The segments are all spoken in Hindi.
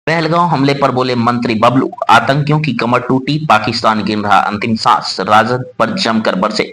पहलगांव हमले पर बोले मंत्री बबलू, आतंकियों की कमर टूटी, पाकिस्तान गिन रहा अंतिम सांस, राजद पर जमकर बरसे।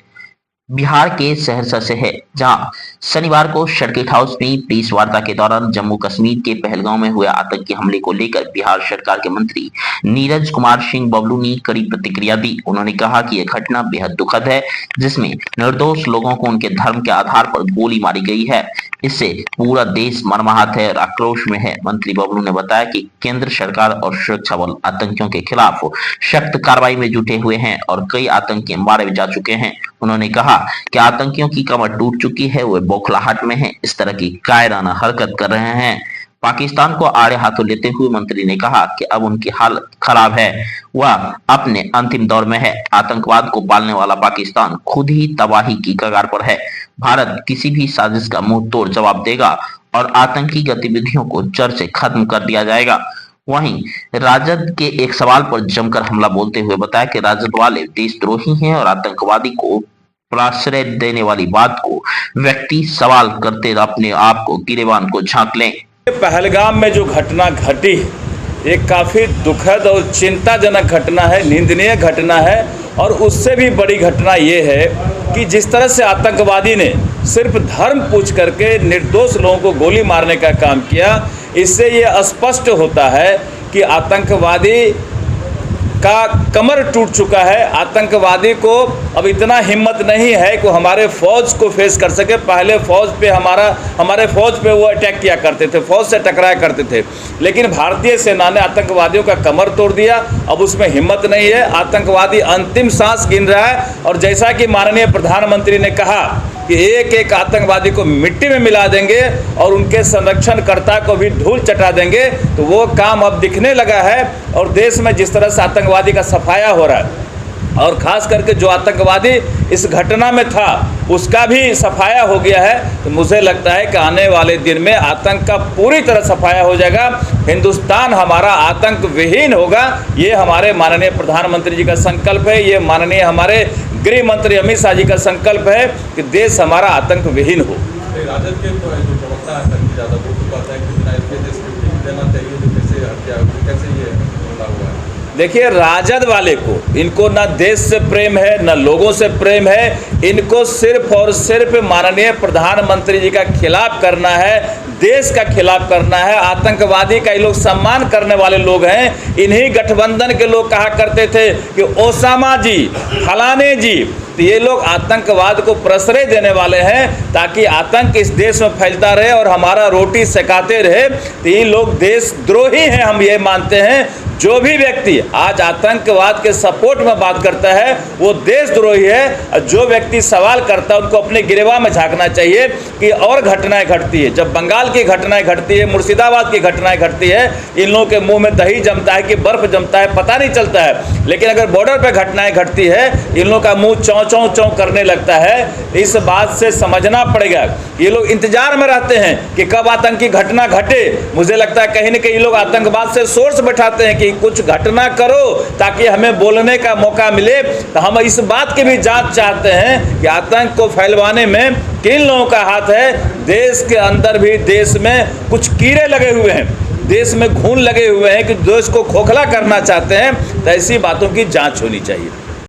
बिहार के सहरसा से है, जहां शनिवार को सर्किट हाउस में प्रेस वार्ता के दौरान जम्मू कश्मीर के पहलगांव में हुए आतंकी हमले को लेकर बिहार सरकार के मंत्री नीरज कुमार सिंह बबलू ने कड़ी प्रतिक्रिया दी। उन्होंने कहा कि यह घटना बेहद दुखद है, जिसमें निर्दोष लोगों को उनके धर्म के आधार पर गोली मारी गई है। इससे पूरा देश मर्माहत है और आक्रोश में है। मंत्री बबलू ने बताया कि केंद्र सरकार और सुरक्षा बल आतंकियों के खिलाफ सख्त कार्रवाई में जुटे हुए हैं और कई आतंकी मारे जा चुके हैं। उन्होंने कहा कि आतंकियों की कमर टूट चुकी है, वे बौखलाहट में हैं, इस तरह की कायराना हरकत कर रहे हैं। पाकिस्तान को आड़े हाथों लेते हुए मंत्री ने कहा कि अब उनकी हालत खराब है, वह अपने अंतिम दौर में है। आतंकवाद को पालने वाला पाकिस्तान खुद ही तबाही की कगार पर है। भारत किसी भी साजिश का मुंह तोड़ जवाब देगा और आतंकी गतिविधियों को जड़ से खत्म कर दिया जाएगा। वहीं राजद के एक सवाल पर जमकर हमला बोलते हुए बताया कि राजद वाले देशद्रोही हैं और आतंकवादी को प्रश्रय देने वाली बात को व्यक्ति सवाल करते अपने आप को गिरेबान को झांक लें। पहलगाम में जो घटना घटी एक काफ़ी दुखद और चिंताजनक घटना है, निंदनीय घटना है। और उससे भी बड़ी घटना ये है कि जिस तरह से आतंकवादी ने सिर्फ धर्म पूछ करके निर्दोष लोगों को गोली मारने का काम किया, इससे ये स्पष्ट होता है कि आतंकवादी का कमर टूट चुका है। आतंकवादी को अब इतना हिम्मत नहीं है कि हमारे फौज को फेस कर सके। पहले हमारे फौज पे वो अटैक किया करते थे, फौज से टकराया करते थे, लेकिन भारतीय सेना ने आतंकवादियों का कमर तोड़ दिया। अब उसमें हिम्मत नहीं है, आतंकवादी अंतिम सांस गिन रहा है। और जैसा कि माननीय प्रधानमंत्री ने कहा कि एक एक आतंकवादी को मिट्टी में मिला देंगे और उनके संरक्षणकर्ता को भी धूल चटा देंगे, तो वो काम अब दिखने लगा है। और देश में जिस तरह से आतंकवादी का सफाया हो रहा है और ख़ास करके जो आतंकवादी इस घटना में था उसका भी सफाया हो गया है, तो मुझे लगता है कि आने वाले दिन में आतंक का पूरी तरह सफाया हो जाएगा। हिंदुस्तान हमारा आतंक विहीन होगा, ये हमारे माननीय प्रधानमंत्री जी का संकल्प है, ये माननीय हमारे गृह मंत्री अमित शाह जी का संकल्प है कि देश हमारा आतंक विहीन हो। राजद के जो प्रवक्ता है ज़्यादा वो कहता है कि बिना इसके देश को देना चाहिए, तो कैसे हत्या कैसे ये हमला हुआ है। देखिए, राजद वाले को इनको ना देश से प्रेम है ना लोगों से प्रेम है, इनको सिर्फ और सिर्फ माननीय प्रधानमंत्री जी का खिलाफ करना है, देश का खिलाफ करना है। आतंकवादी का ये लोग सम्मान करने वाले लोग हैं। इन्हीं गठबंधन के लोग कहा करते थे कि ओसामा जी, फलाने जी, तो ये लोग आतंकवाद को प्रश्रय देने वाले हैं ताकि आतंक इस देश में फैलता रहे और हमारा रोटी सेकाते रहे। तो ये लोग देशद्रोही हैं, हम ये मानते हैं। जो भी व्यक्ति आज आतंकवाद के सपोर्ट में बात करता है वो देशद्रोही है। जो व्यक्ति सवाल करता है उनको अपने गिरेबान में झांकना चाहिए कि और घटनाएं घटती है। जब बंगाल की घटनाएं घटती है, मुर्शिदाबाद की घटनाएं घटती है, इन लोगों के मुंह में दही जमता है कि बर्फ जमता है पता नहीं चलता है। लेकिन अगर बॉर्डर पर घटनाएं घटती है, इन लोगों का मुंह चौं चौं चौं करने लगता है। इस बात से समझना पड़ेगा, ये लोग इंतजार में रहते हैं कि कब आतंकी घटना घटे। मुझे लगता है कहीं न कहीं लोग आतंकवाद से सोर्स बैठाते हैं कि कुछ घटना करो ताकि हमें बोलने का मौका मिले। तो हम इस बात की भी जांच चाहते हैं कि आतंक को फैलवाने में किन लोगों का हाथ है। देश के अंदर भी देश में कुछ कीड़े लगे हुए हैं, देश में घून लगे हुए हैं कि देश को खोखला करना चाहते हैं। तो ऐसी बातों की जांच होनी चाहिए।